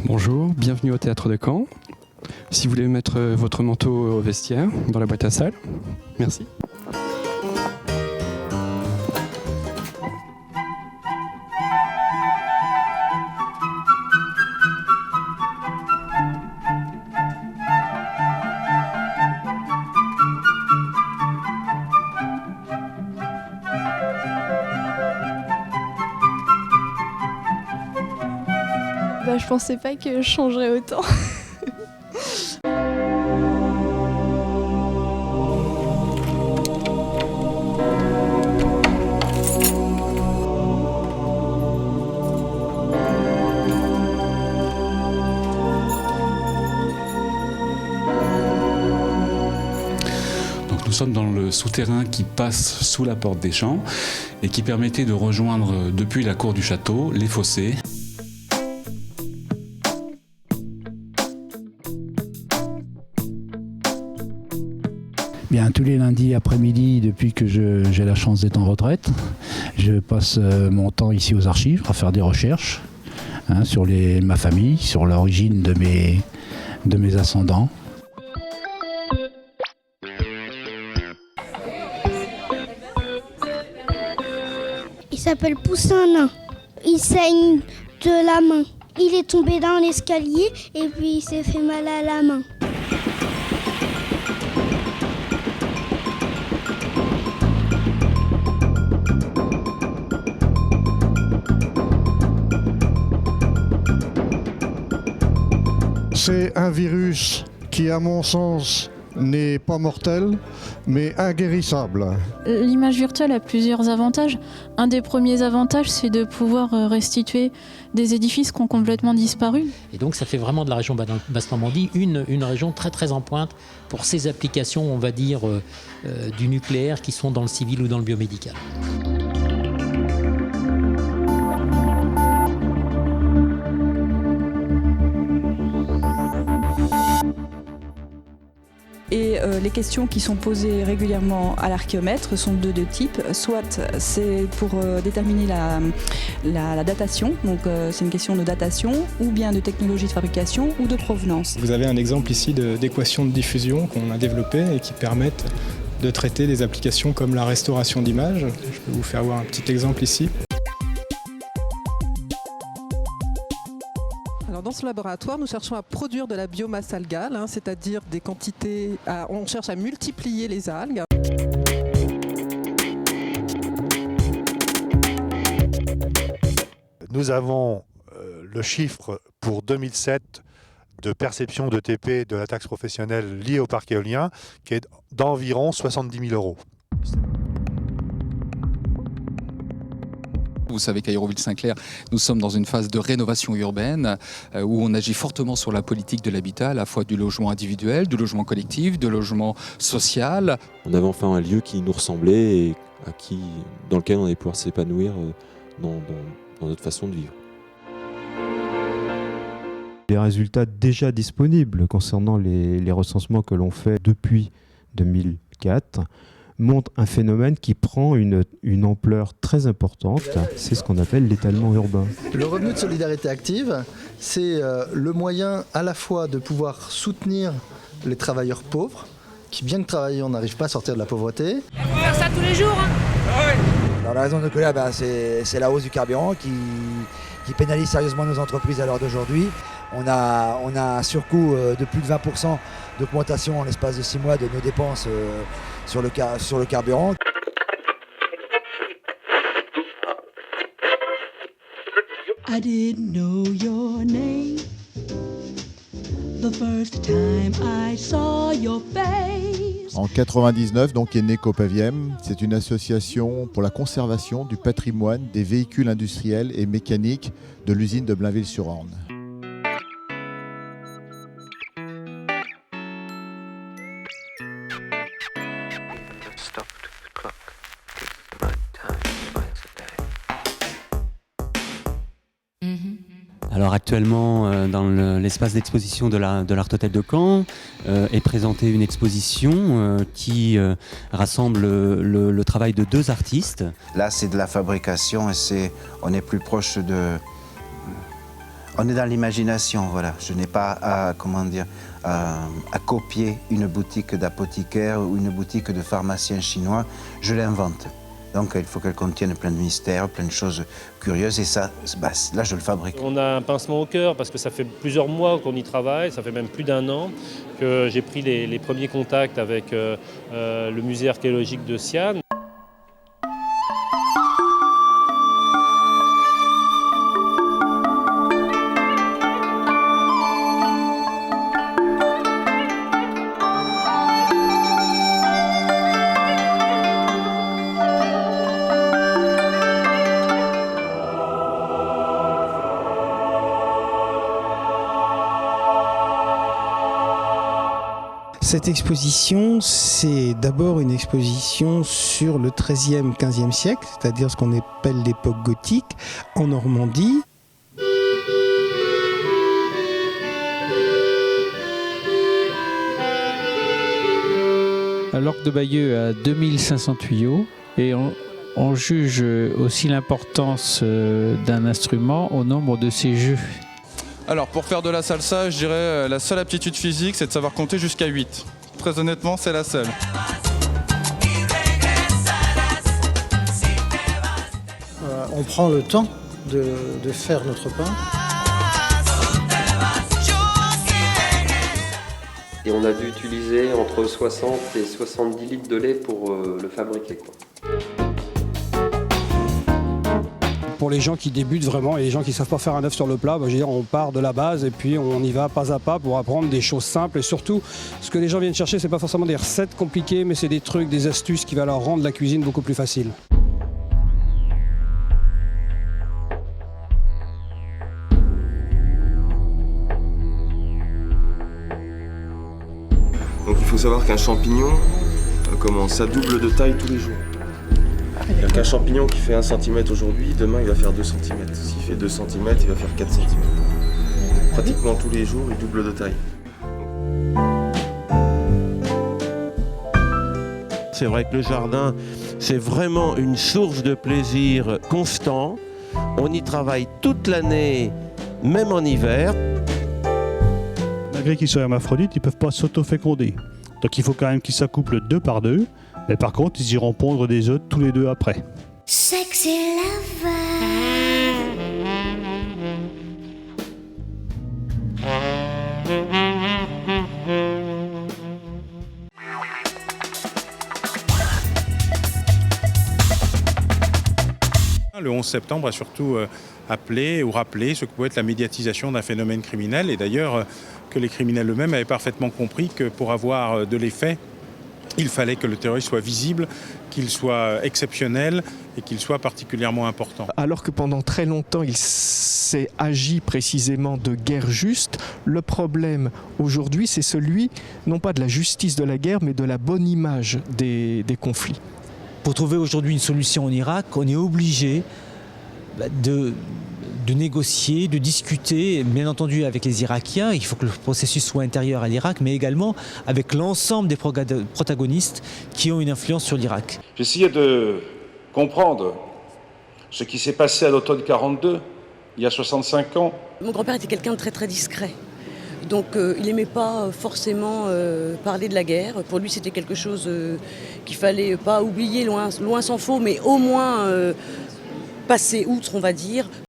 Bonjour, bienvenue au Théâtre de Caen. Si vous voulez mettre votre manteau au vestiaire, dans la boîte à salles. Merci. Je pensais pas que je changerais autant. Nous sommes dans le souterrain qui passe sous la porte des champs et qui permettait de rejoindre depuis la cour du château les fossés. Bien, tous les lundis après-midi, depuis que j'ai la chance d'être en retraite, je passe mon temps ici aux archives à faire des recherches sur ma famille, sur l'origine de mes ascendants. Il s'appelle Poussin Nain. Il saigne de la main. Il est tombé dans l'escalier et puis il s'est fait mal à la main. C'est un virus qui, à mon sens, n'est pas mortel, mais inguérissable. L'image virtuelle a plusieurs avantages. Un des premiers avantages, c'est de pouvoir restituer des édifices qui ont complètement disparu. Et donc ça fait vraiment de la région Basse-Normandie une région très très en pointe pour ces applications, on va dire, du nucléaire qui sont dans le civil ou dans le biomédical. Et les questions qui sont posées régulièrement à l'archéomètre sont de deux types. Soit c'est pour déterminer la datation, donc c'est une question de datation, ou bien de technologie de fabrication ou de provenance. Vous avez un exemple ici d'équations de diffusion qu'on a développées et qui permettent de traiter des applications comme la restauration d'images. Je peux vous faire voir un petit exemple ici. Alors dans ce laboratoire, nous cherchons à produire de la biomasse algale, c'est-à-dire des quantités, on cherche à multiplier les algues. Nous avons le chiffre pour 2007 de perception de TP de la taxe professionnelle liée au parc éolien qui est d'environ 70 000 €. Vous savez qu'à Hérouville-Saint-Clair, nous sommes dans une phase de rénovation urbaine où on agit fortement sur la politique de l'habitat, à la fois du logement individuel, du logement collectif, du logement social. On avait enfin un lieu qui nous ressemblait et dans lequel on allait pouvoir s'épanouir dans notre façon de vivre. Les résultats déjà disponibles concernant les recensements que l'on fait depuis 2004 montre un phénomène qui prend une ampleur très importante. C'est ce qu'on appelle l'étalement urbain. Le revenu de solidarité active, c'est le moyen à la fois de pouvoir soutenir les travailleurs pauvres, qui bien que travailler, on n'arrive pas à sortir de la pauvreté. Il faut faire ça tous les jours. Alors la raison de colère, c'est la hausse du carburant qui pénalise sérieusement nos entreprises à l'heure d'aujourd'hui. On a un surcoût de plus de 20% d'augmentation en l'espace de 6 mois de nos dépenses sur le carburant. I didn't know your name the first time I saw your face. En 99, donc, est né Copaviem. C'est une association pour la conservation du patrimoine des véhicules industriels et mécaniques de l'usine de Blainville-sur-Orne. Alors actuellement, dans l'espace d'exposition de l'Art Hotel de Caen, est présentée une exposition qui rassemble le travail de 2 artistes. Là, c'est de la fabrication et on est plus proche On est dans l'imagination, voilà. Je n'ai pas à copier une boutique d'apothicaire ou une boutique de pharmacien chinois. Je l'invente. Donc il faut qu'elle contienne plein de mystères, plein de choses curieuses, et ça, là je le fabrique. On a un pincement au cœur parce que ça fait plusieurs mois qu'on y travaille, ça fait même plus d'1 an que j'ai pris les premiers contacts avec le musée archéologique de Siane. Cette exposition, c'est d'abord une exposition sur le XIIIe, XVe siècle, c'est-à-dire ce qu'on appelle l'époque gothique, en Normandie. L'orgue de Bayeux a 2500 tuyaux et on juge aussi l'importance d'un instrument au nombre de ses jeux. Alors pour faire de la salsa, je dirais la seule aptitude physique, c'est de savoir compter jusqu'à 8. Très honnêtement, c'est la seule. On prend le temps de faire notre pain. Et on a dû utiliser entre 60 et 70 litres de lait pour le fabriquer, quoi. Pour les gens qui débutent vraiment et les gens qui ne savent pas faire un œuf sur le plat, je veux dire, on part de la base et puis on y va pas à pas pour apprendre des choses simples. Et surtout, ce que les gens viennent chercher, c'est pas forcément des recettes compliquées, mais c'est des trucs, des astuces qui vont leur rendre la cuisine beaucoup plus facile. Donc il faut savoir qu'un champignon, ça double de taille tous les jours. Donc un champignon qui fait 1 cm aujourd'hui, demain il va faire 2 cm. S'il fait 2 cm, il va faire 4 cm. Pratiquement tous les jours, il double de taille. C'est vrai que le jardin, c'est vraiment une source de plaisir constant. On y travaille toute l'année, même en hiver. Malgré qu'ils soient hermaphrodites, ils ne peuvent pas s'auto-féconder. Donc il faut quand même qu'ils s'accouplent 2 par 2. Mais par contre, ils iront pondre des œufs tous les 2 après. Sexy lover. Le 11 septembre a surtout appelé ou rappelé ce que pouvait être la médiatisation d'un phénomène criminel, et d'ailleurs que les criminels eux-mêmes avaient parfaitement compris que pour avoir de l'effet, il fallait que le terrorisme soit visible, qu'il soit exceptionnel et qu'il soit particulièrement important. Alors que pendant très longtemps, il s'est agi précisément de guerre juste, le problème aujourd'hui, c'est celui, non pas de la justice de la guerre, mais de la bonne image des conflits. Pour trouver aujourd'hui une solution en Irak, on est obligé de négocier, de discuter, bien entendu avec les Irakiens. Il faut que le processus soit intérieur à l'Irak, mais également avec l'ensemble des protagonistes qui ont une influence sur l'Irak. J'essayais de comprendre ce qui s'est passé à l'automne 42, il y a 65 ans. Mon grand-père était quelqu'un de très très discret. Donc il n'aimait pas forcément parler de la guerre. Pour lui, c'était quelque chose qu'il fallait pas oublier, loin s'en faut, mais au moins passer outre, on va dire.